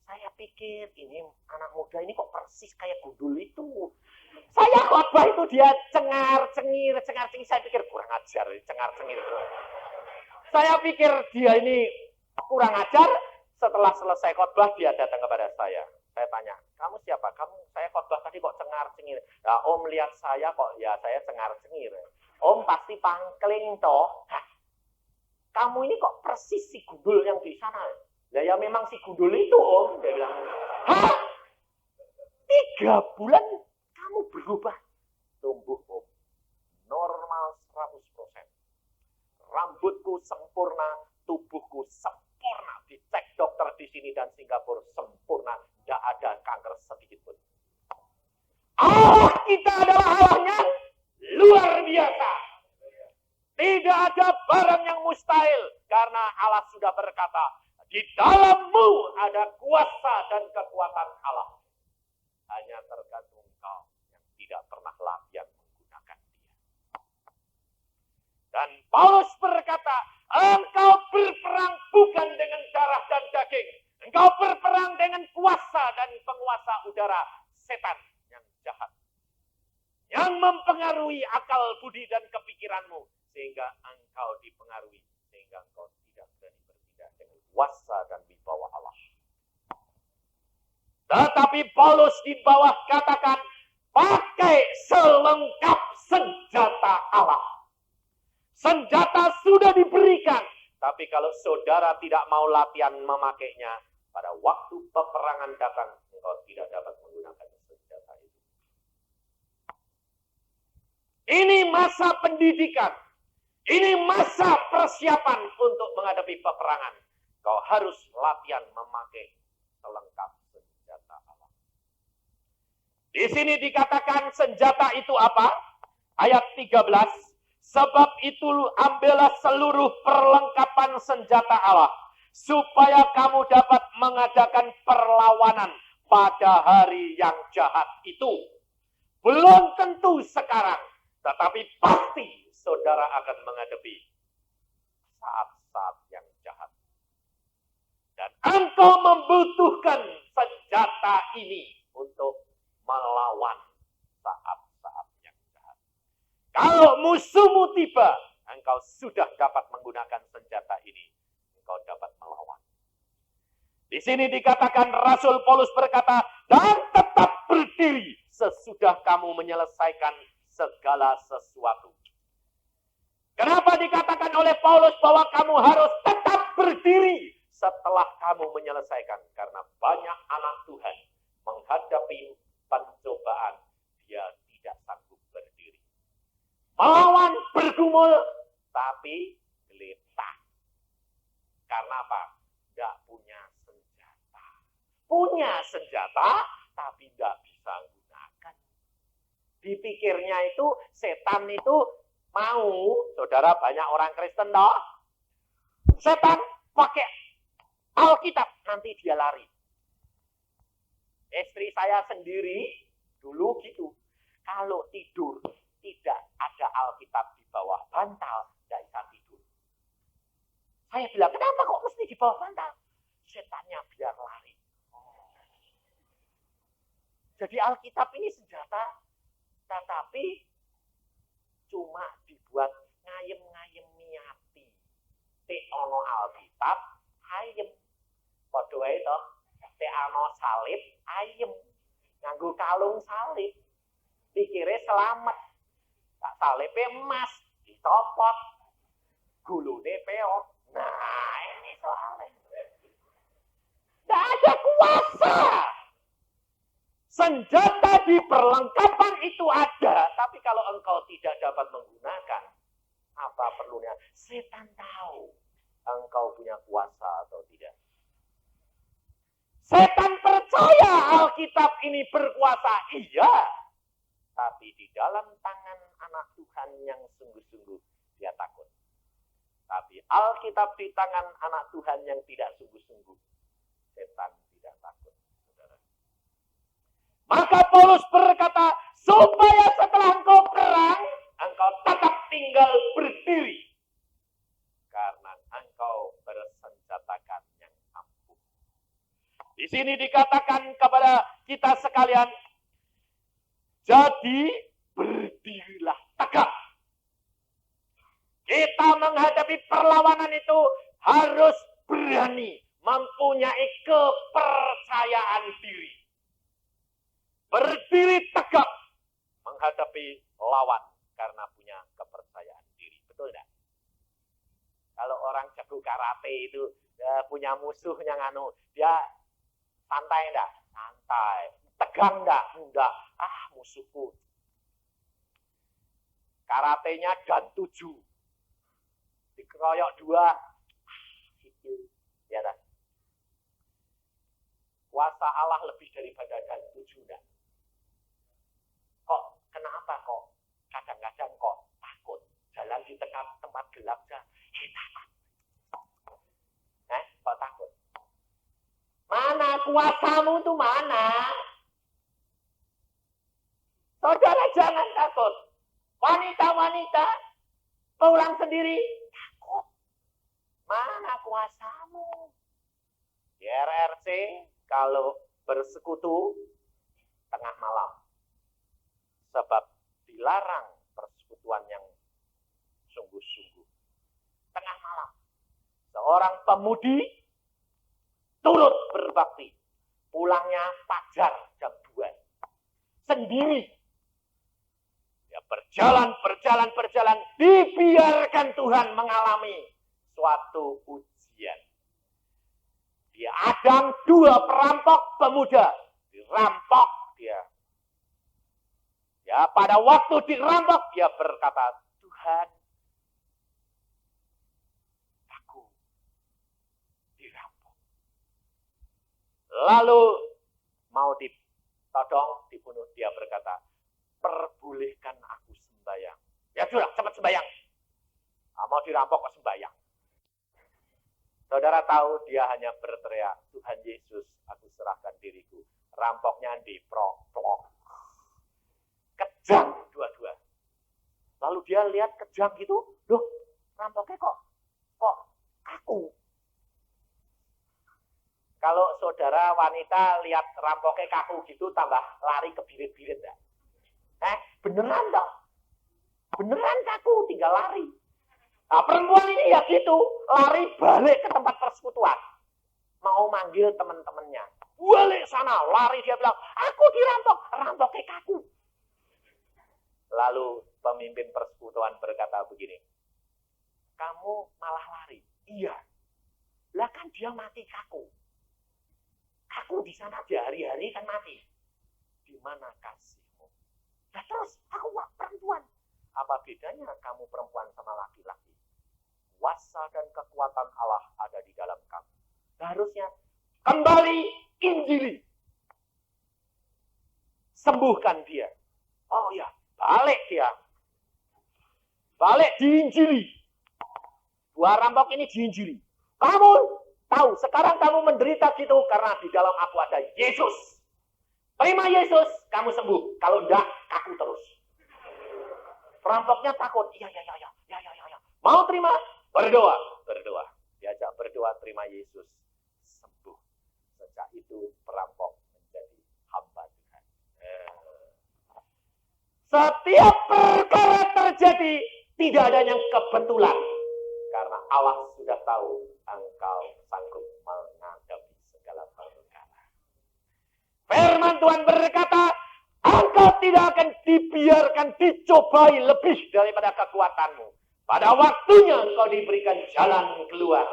Saya pikir, ini anak muda ini kok persis kayak gundul itu. Saya khotbah itu dia cengar-cengir. Saya pikir kurang ajar, cengar-cengir. Saya pikir dia ini kurang ajar. Setelah selesai khotbah, dia datang kepada saya. Saya tanya, kamu siapa? Saya khotbah tadi kok cengar-cengir. Nah, Om lihat saya kok, ya saya cengar-cengir. Om pasti pangkling toh. Hah, kamu ini kok persis si gundul yang di sana. Ya memang si gundul itu, Om. Dia bilang, hah? 3 bulan kamu berubah. Tumbuh, Om. Normal 100%. Rambutku sempurna, tubuhku sempurna. Dicek dokter di sini dan Singapura sempurna. Tidak ada kanker sedikit pun. Allah kita adalah Allahnya luar biasa. Tidak ada barang yang mustahil. Karena Allah sudah berkata, di dalammu ada kuasa dan kekuatan Allah. Hanya tergantung kau yang tidak pernah latihan menggunakan dia. Dan Paulus berkata, engkau berperang bukan dengan darah dan daging. Engkau berperang dengan kuasa dan penguasa udara, setan yang jahat. Yang mempengaruhi akal budi dan kepikiranmu. Sehingga engkau dipengaruhi. Sehingga engkau tidak berani bertindak dengan kuasa dan wibawa Allah. Tetapi Paulus di bawah katakan, pakai selengkap senjata Allah. Senjata sudah diberikan. Tapi kalau saudara tidak mau latihan memakainya, pada waktu peperangan datang, engkau tidak dapat menggunakan senjata itu. Ini masa pendidikan. Ini masa persiapan untuk menghadapi peperangan. Kau harus latihan memakai selengkap senjata Allah. Di sini dikatakan senjata itu apa? Ayat 13. Sebab itu ambillah seluruh perlengkapan senjata Allah. Supaya kamu dapat mengadakan perlawanan pada hari yang jahat itu. Belum tentu sekarang. Tetapi pasti saudara akan menghadapi saat-saat yang jahat. Dan engkau membutuhkan senjata ini untuk melawan saat-saat yang jahat. Kalau musuhmu tiba, engkau sudah dapat menggunakan senjata ini. Engkau dapat melawan. Di sini dikatakan Rasul Paulus berkata, dan tetap berdiri sesudah kamu menyelesaikan segala sesuatu. Kenapa dikatakan oleh Paulus bahwa kamu harus tetap berdiri setelah kamu menyelesaikan? Karena banyak anak Tuhan menghadapi pencobaan, dia tidak sanggup berdiri. Melawan, bergumul, tapi geletak. Karena apa? Tidak punya senjata. Punya senjata, tapi tidak bisa gunakan. Dipikirnya itu, setan itu mau, saudara, banyak orang Kristen toh. Setan pakai Alkitab, nanti dia lari. Istri saya sendiri dulu gitu. Kalau tidur tidak ada Alkitab di bawah bantal, tidak bisa tidur. Saya bilang, kenapa kok mesti di bawah bantal? Setannya biar lari. Jadi Alkitab ini senjata, tetapi cuma dibuat ngayem-ngayemi ati. Tek ono Alkitab, ayem. Padha wae to. salib ayem. Nganggo kalung salib. Pikire selamat. Tak salibnya emas. Ditopot. Gulune peok. Nah, ini soalnya. Tidak ada kuasa. Senjata di perlengkapan itu ada. Tapi kalau engkau tidak dapat menggunakan, apa perlunya? Setan tahu engkau punya kuasa atau tidak. Setan percaya Alkitab ini berkuasa. Iya. Tapi di dalam tangan anak Tuhan yang sungguh-sungguh dia takut. Tapi Alkitab di tangan anak Tuhan yang tidak sungguh-sungguh, setan tidak takut. Saudara. Maka Paulus berkata, supaya setelah engkau perang, engkau tetap tinggal berdiri. Karena engkau bersenjatakan yang ampuh. Di sini dikatakan kepada kita sekalian, jadi berdirilah tegak. Kita menghadapi perlawanan itu harus berani, mempunyai kepercayaan diri. Berdiri tegak menghadapi lawan karena punya kepercayaan diri. Betul tidak? Kalau orang jago karate itu punya musuh yang dia santai enggak? Santai. Tegang enggak? Enggak. Musuhku. Karatenya dan 7. Dikeroyok 2. Ya kan? Kuasa Allah lebih daripada dan 7 enggak? Kok kenapa kok kadang-kadang kok takut jalan di tengah tempat gelap aja takut. Kok takut? Mana kuasamu tuh mana? Saudara jangan takut. Wanita-wanita pulang sendiri takut. Mana kuasamu? Di RRC kalau bersekutu tengah malam. Sebab dilarang persekutuan yang sungguh-sungguh. Tengah malam. Seorang pemudi turut berbakti. Pulangnya fajar jam 2. Sendiri. Ya berjalan. Dibiarkan Tuhan mengalami suatu ujian. Dia adang 2 perampok pemuda. Dirampok dia. Ya, pada waktu dirampok, dia berkata, Tuhan, aku dirampok. Lalu mau ditodong, dibunuh, dia berkata, perbolehkan aku sembahyang. Ya sudah, cepat sembahyang. Mau dirampok kok sembahyang. Saudara tahu dia hanya berteriak, Tuhan Yesus, aku serahkan diriku. Rampoknya diprok. Kejang dua-dua. Lalu dia lihat kejang gitu, loh, rampoknya kok kaku. Kalau saudara wanita lihat rampoknya kaku gitu, tambah lari kebirit-birit ya. Beneran dong. Beneran kaku, tinggal lari. Nah, perempuan ini ya gitu, lari balik ke tempat persekutuan. Mau manggil teman-temannya. Balik sana, lari dia bilang, aku dirampok, rampoknya kaku. Lalu pemimpin persekutuan berkata begini, kamu malah lari. Iya. Lah kan dia mati kaku. Kaku di sana aja hari-hari kan mati. Di mana kasihmu? Nah terus aku perempuan. Apa bedanya kamu perempuan sama laki-laki? Kuasa dan kekuatan Allah ada di dalam kamu. Harusnya kembali injili. Sembuhkan dia. Oh ya. Balik dia. Balik diinjili. 2 rampok ini diinjili. Kamu tahu, sekarang kamu menderita gitu karena di dalam aku ada Yesus. Terima Yesus, kamu sembuh. Kalau enggak, kaku terus. Perampoknya takut. Ya. Mau terima? Berdoa. Diajak berdoa, terima Yesus. Sembuh. Sejak itu perampok menjadi hamba Tuhan. Setiap perkara terjadi, tidak ada yang kebetulan. Karena Allah sudah tahu engkau sanggup menghadapi segala perkara. Firman Tuhan berkata, engkau tidak akan dibiarkan dicobai lebih daripada kekuatanmu. Pada waktunya engkau diberikan jalan keluar.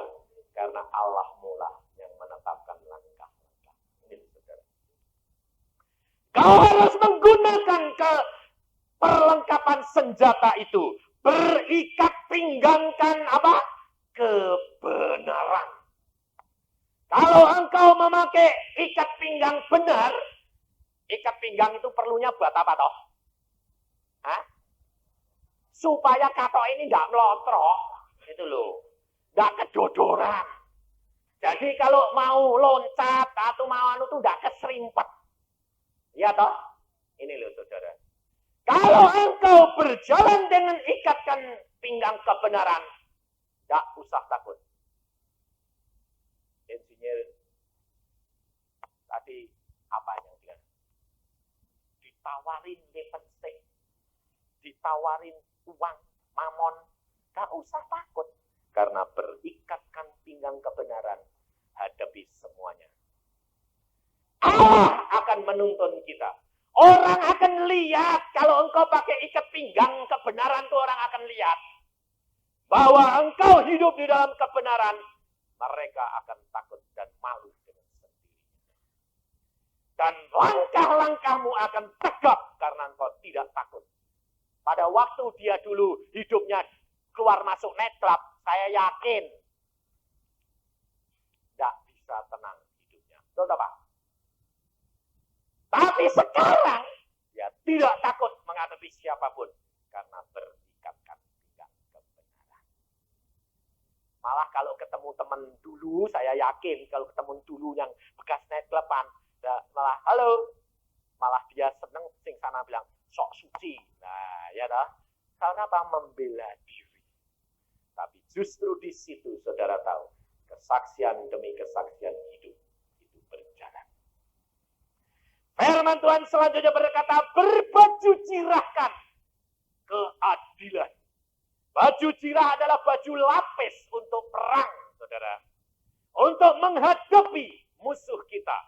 Karena Allah mula yang menetapkan langkah-langkah. Ini, saudara. Kau harus menggunakan perlengkapan senjata itu. Berikat pinggangkan apa? Kebenaran. Kalau engkau memakai ikat pinggang benar, ikat pinggang itu perlunya buat apa toh? Hah? Supaya katok ini nggak melotrok, itu loh, nggak kedodoran. Jadi kalau mau loncat atau mau anu tuh nggak keserimpet, ya toh? Ini loh saudara. Kalau engkau berjalan dengan ikatkan pinggang kebenaran, nggak usah takut. Insinyur tadi apa yang bilang? Ditawarin lipstick, ditawarin uang, mamon, gak usah takut. Karena berikatkan pinggang kebenaran, hadapi semuanya. Allah akan menuntun kita. Orang akan lihat, kalau engkau pakai ikat pinggang kebenaran tuh orang akan lihat. Bahwa engkau hidup di dalam kebenaran, mereka akan takut dan malu dengan sendirinya. Dan langkah-langkahmu akan tegap karena engkau tidak takut. Pada waktu dia dulu hidupnya keluar masuk nightclub, saya yakin tidak bisa tenang hidupnya. Betul tak, Pak? Tapi sekarang dia tidak takut menghadapi siapapun karena berikatkan pinggang kebenaran. Malah kalau ketemu teman dulu, saya yakin kalau ketemu dulu yang bekas nightcluban, malah halo, malah dia seneng sing sana bilang sok suci. Nah, ya dah. Karena apa? Membela diri. Tapi justru di situ saudara tahu, kesaksian demi kesaksian hidup itu berjalan. Firman Tuhan selanjutnya berkata, berbaju cirahkan keadilan. Baju cirah adalah baju lapis untuk perang, saudara. Untuk menghadapi musuh kita.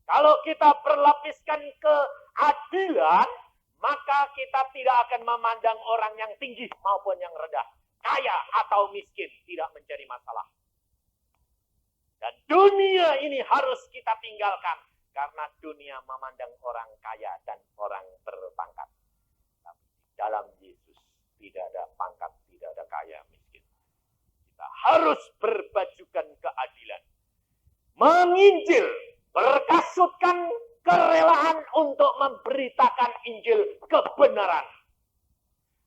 Kalau kita berlapiskan keadilan, maka kita tidak akan memandang orang yang tinggi maupun yang rendah. Kaya atau miskin tidak menjadi masalah. Dan dunia ini harus kita tinggalkan. Karena dunia memandang orang kaya dan orang berpangkat. Tapi dalam Yesus tidak ada pangkat, tidak ada kaya, miskin. Kita harus berbajukan keadilan. Menginjil, berkasutkan kerelaan untuk memberitakan Injil kebenaran.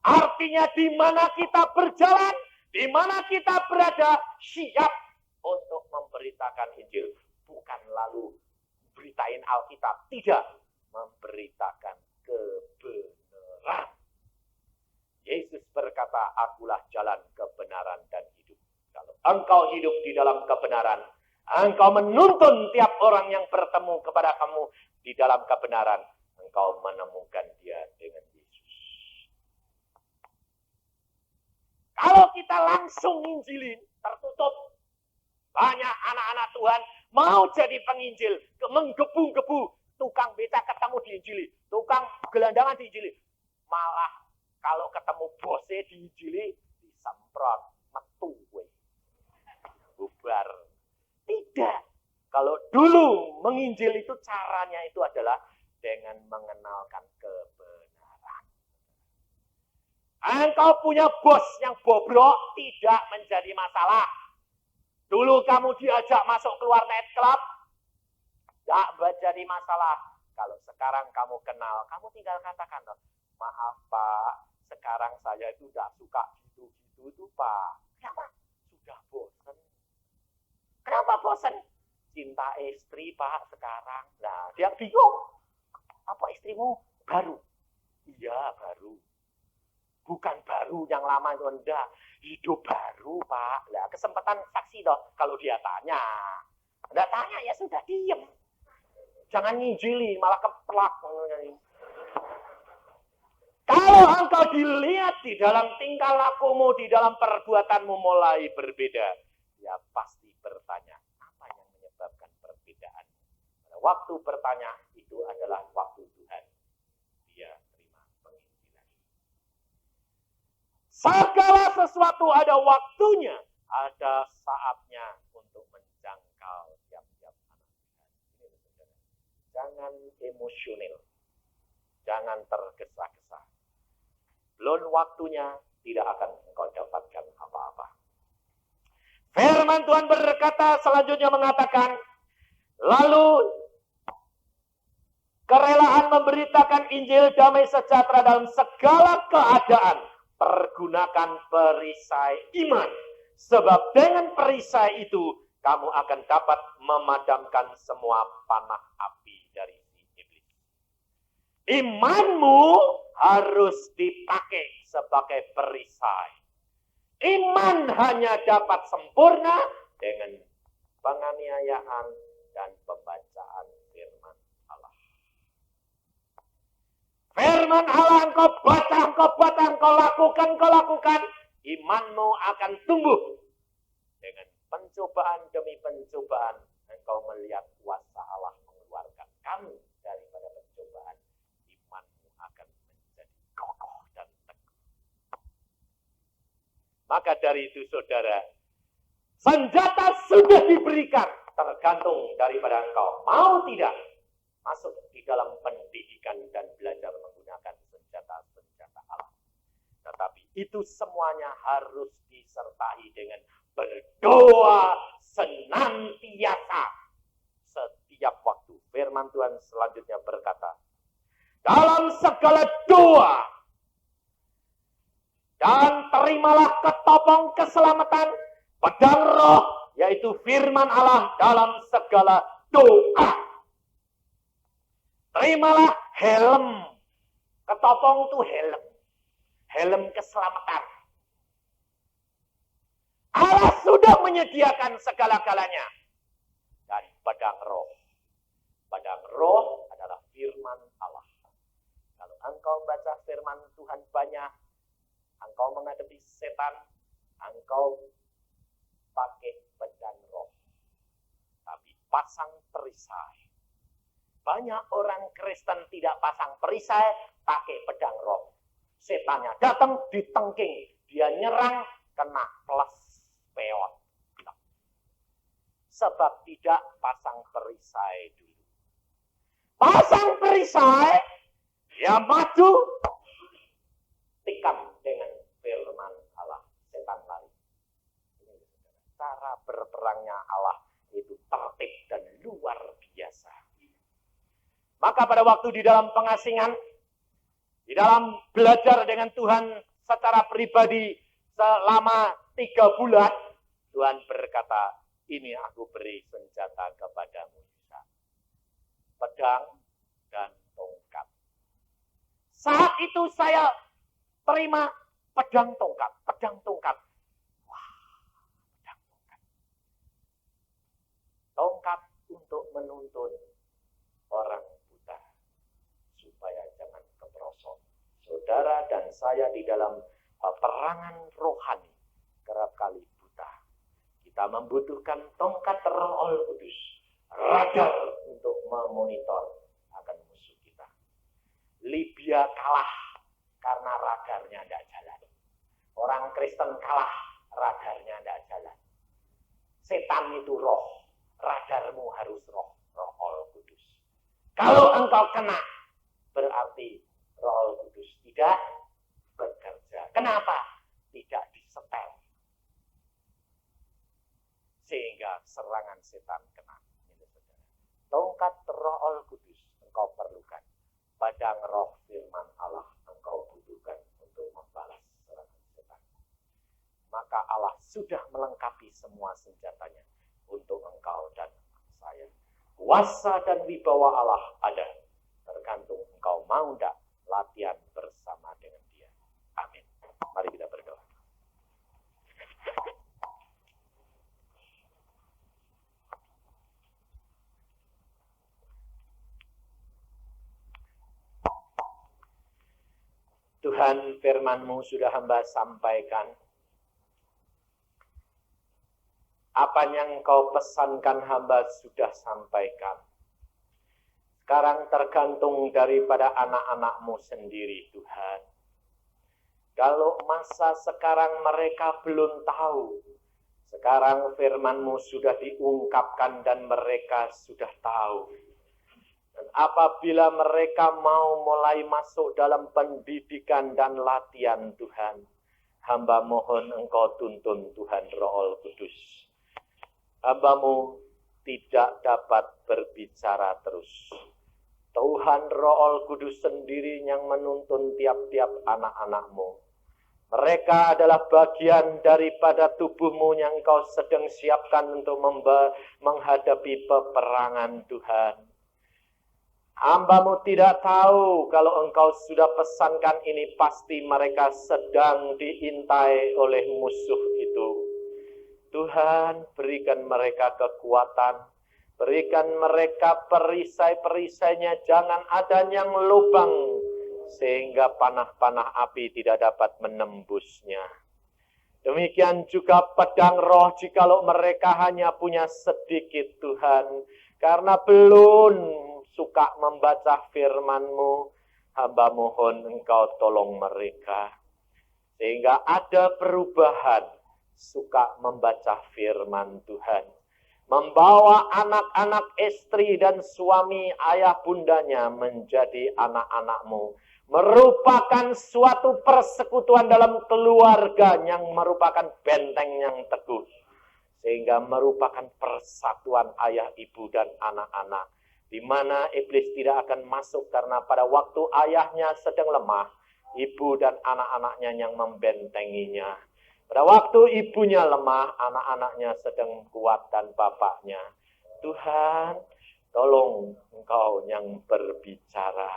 Artinya di mana kita berjalan, di mana kita berada, siap untuk memberitakan Injil. Bukan lalu beritain Alkitab, tidak, memberitakan kebenaran. Yesus berkata, akulah jalan, kebenaran, dan hidup. Kalau engkau hidup di dalam kebenaran, engkau menuntun tiap orang yang bertemu kepada kamu di dalam kebenaran, engkau menemukan dia dengan Yesus. Kalau kita langsung nginjilin, tertutup. Banyak anak-anak Tuhan mau jadi penginjil, menggebu-gebu, tukang beca ketemu diinjili, tukang gelandangan diinjili. Malah kalau ketemu bosnya diinjili, disemprot, metu gue. Bubar. Tidak. Kalau dulu menginjil itu caranya itu adalah dengan mengenalkan kebenaran. Engkau punya bos yang bobrok tidak menjadi masalah. Dulu kamu diajak masuk keluar nightclub, tidak menjadi masalah. Kalau sekarang kamu kenal, kamu tinggal katakan, maaf Pak, sekarang saya itu tidak suka gitu-gitu itu Pak. Kenapa? Sudah bosan. Kenapa bosan? Cinta istri Pak sekarang. Nah, dia bingung. Apa istrimu baru? Iya baru. Bukan baru yang lama itu enggak. Hidup baru Pak. Lah kesempatan saksi toh kalau dia tanya. Enggak tanya ya sudah diem. Jangan nginjili malah keplak. Kalau engkau dilihat di dalam tingkah lakumu, di dalam perbuatanmu mulai berbeda, ya pasti bertanya, apa yang menyebabkan perbedaan? Pada waktu bertanya, itu adalah waktu Tuhan. Dia terima penginjilan. Segala sesuatu ada waktunya, ada saatnya untuk menjangkau tiap-tiap anak Tuhan. Jangan emosional, jangan tergesa-gesa. Belum waktunya, tidak akan engkau dapatkan apa-apa. Firman Tuhan berkata selanjutnya mengatakan, lalu kerelaan memberitakan Injil damai sejahtera dalam segala keadaan. Pergunakan perisai iman. Sebab dengan perisai itu, kamu akan dapat memadamkan semua panah api dari si iblis. Imanmu harus dipakai sebagai perisai. Iman hanya dapat sempurna dengan penganiayaan dan pembacaan firman Allah. Firman Allah engkau baca, engkau lakukan. Imanmu akan tumbuh. Dengan pencobaan demi pencobaan, engkau melihat kuasa Allah mengeluarkan kamu daripada pencobaan. Imanmu akan menjadi kokoh dan teguh. Maka dari itu saudara, senjata sudah diberikan, tergantung daripada engkau mau tidak masuk di dalam pendidikan dan belajar menggunakan senjata-senjata Allah. Tetapi itu semuanya harus disertai dengan berdoa senantiasa setiap waktu. Firman Tuhan selanjutnya berkata, dalam segala doa dan terimalah ketopong keselamatan, pedang roh, yaitu firman Allah dalam segala doa. Terimalah helm. Ketopong itu helm. Helm keselamatan. Allah sudah menyediakan segala-galanya. Dan pedang roh. Pedang roh adalah firman Allah. Kalau engkau baca firman Tuhan banyak, engkau menghadapi setan, engkau pakai pedang roh. Tapi pasang perisai. Banyak orang Kristen tidak pasang perisai, pakai pedang roh. Setannya datang, ditengking. Dia nyerang, kena plus peot. Sebab tidak pasang perisai dulu. Pasang perisai, dia maju, tikam dengan firman Allah, setan lari. Cara berperangnya Allah itu tertib dan luar biasa. Maka pada waktu di dalam pengasingan, di dalam belajar dengan Tuhan secara pribadi selama 3 bulan, Tuhan berkata, ini aku beri senjata kepadamu, pedang dan tongkat. Saat itu saya terima pedang tongkat. Wah, pedang tongkat. Tongkat untuk menuntun orang buta supaya jangan kemerosot. Saudara dan saya di dalam peperangan rohani kerap kali buta. Kita membutuhkan tongkat Roh Kudus, radar untuk memonitor akan musuh kita. Libya kalah karena radarnya tidak jalan. Orang Kristen kalah, radarnya tidak jalan. Setan itu roh, radarmu harus roh Kudus. Kalau engkau kena, berarti Roh Kudus tidak bekerja. Kenapa? Tidak disetel. Sehingga serangan setan kena. Tongkat Roh Kudus engkau perlukan. Pedang roh firman Allah engkau butuhkan untuk membalas serangan setan. Maka Allah sudah melengkapi semua senjatanya untuk engkau dan saya. Kuasa dan wibawa Allah ada. Tergantung engkau mau tidak latihan bersama dengan dia. Amin. Mari kita berdoa. Tuhan, firman-Mu sudah hamba sampaikan. Apa yang Kau pesankan hamba sudah sampaikan. Sekarang tergantung daripada anak-anak-Mu sendiri, Tuhan. Kalau masa sekarang mereka belum tahu, sekarang firman-Mu sudah diungkapkan dan mereka sudah tahu. Dan apabila mereka mau mulai masuk dalam pendidikan dan latihan Tuhan, hamba mohon Engkau tuntun Tuhan Roh Kudus. Hamba-Mu tidak dapat berbicara terus. Tuhan Roh Kudus sendiri yang menuntun tiap-tiap anak-anak-Mu. Mereka adalah bagian daripada tubuh-Mu yang Engkau sedang siapkan untuk menghadapi peperangan Tuhan. Hamba-Mu tidak tahu kalau Engkau sudah pesankan ini, pasti mereka sedang diintai oleh musuh itu. Tuhan, berikan mereka kekuatan, berikan mereka perisai-perisainya, jangan ada yang lubang, sehingga panah-panah api tidak dapat menembusnya. Demikian juga pedang roh, jikalau mereka hanya punya sedikit Tuhan, karena belum suka membaca firman-Mu, hamba mohon Engkau tolong mereka. Sehingga ada perubahan, suka membaca firman Tuhan. Membawa anak-anak istri dan suami ayah bundanya menjadi anak-anak-Mu. Merupakan suatu persekutuan dalam keluarga yang merupakan benteng yang teguh. Sehingga merupakan persatuan ayah, ibu, dan anak-anak. Di mana iblis tidak akan masuk karena pada waktu ayahnya sedang lemah, ibu dan anak-anaknya yang membentenginya. Pada waktu ibunya lemah, anak-anaknya sedang kuat dan bapaknya. Tuhan, tolong Engkau yang berbicara.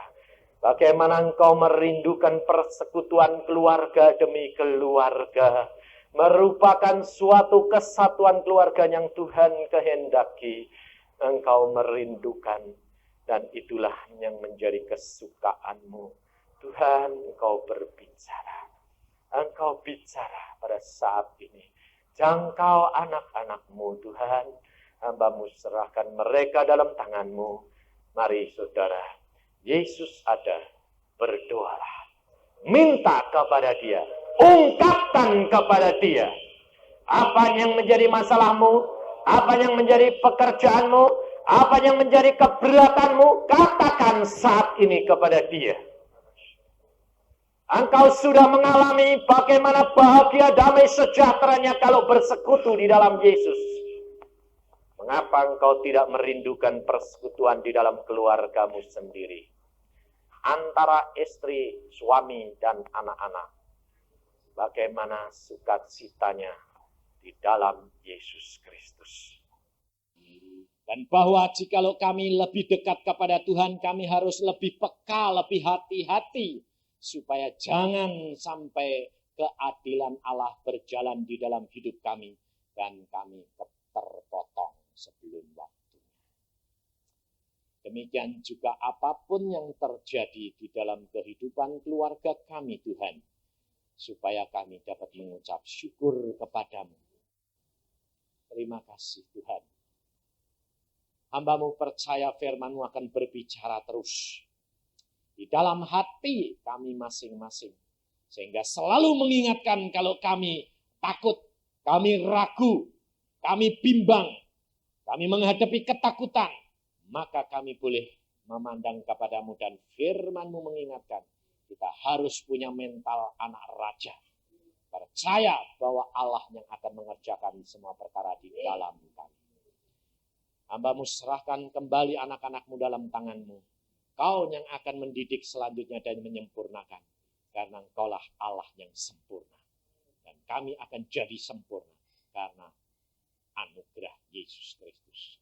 Bagaimana Engkau merindukan persekutuan keluarga demi keluarga. Merupakan suatu kesatuan keluarga yang Tuhan kehendaki. Engkau merindukan. Dan itulah yang menjadi kesukaan-Mu. Tuhan, Engkau berbicara. Engkau bicara pada saat ini. Jangkau anak-anak-Mu, Tuhan. Hamba-Mu serahkan mereka dalam tangan-Mu. Mari saudara, Yesus ada, berdoalah. Minta kepada Dia. Ungkapkan kepada Dia. Apa yang menjadi masalahmu, apa yang menjadi pekerjaanmu, apa yang menjadi keberatanmu, katakan saat ini kepada Dia. Engkau sudah mengalami bagaimana bahagia, damai, sejahteranya kalau bersekutu di dalam Yesus. Mengapa engkau tidak merindukan persekutuan di dalam keluargamu sendiri? Antara istri, suami, dan anak-anak. Bagaimana sukacitanya di dalam Yesus Kristus. Dan bahwa jikalau kami lebih dekat kepada Tuhan, kami harus lebih peka, lebih hati-hati. Supaya jangan sampai keadilan Allah berjalan di dalam hidup kami. Dan kami terpotong sebelum waktunya. Demikian juga apapun yang terjadi di dalam kehidupan keluarga kami Tuhan. Supaya kami dapat mengucap syukur kepadamu. Terima kasih Tuhan. Hamba-Mu percaya firman-Mu akan berbicara terus. Di dalam hati kami masing-masing. Sehingga selalu mengingatkan kalau kami takut, kami ragu, kami bimbang, kami menghadapi ketakutan. Maka kami boleh memandang kepadamu dan firman-Mu mengingatkan. Kita harus punya mental anak raja. Percaya bahwa Allah yang akan mengerjakan semua perkara di dalam kami. Hamba-Mu serahkan kembali anak-anak-Mu dalam tangan-Mu. Kau yang akan mendidik selanjutnya dan menyempurnakan. Karena Engkaulah Allah yang sempurna. Dan kami akan jadi sempurna. Karena anugerah Yesus Kristus.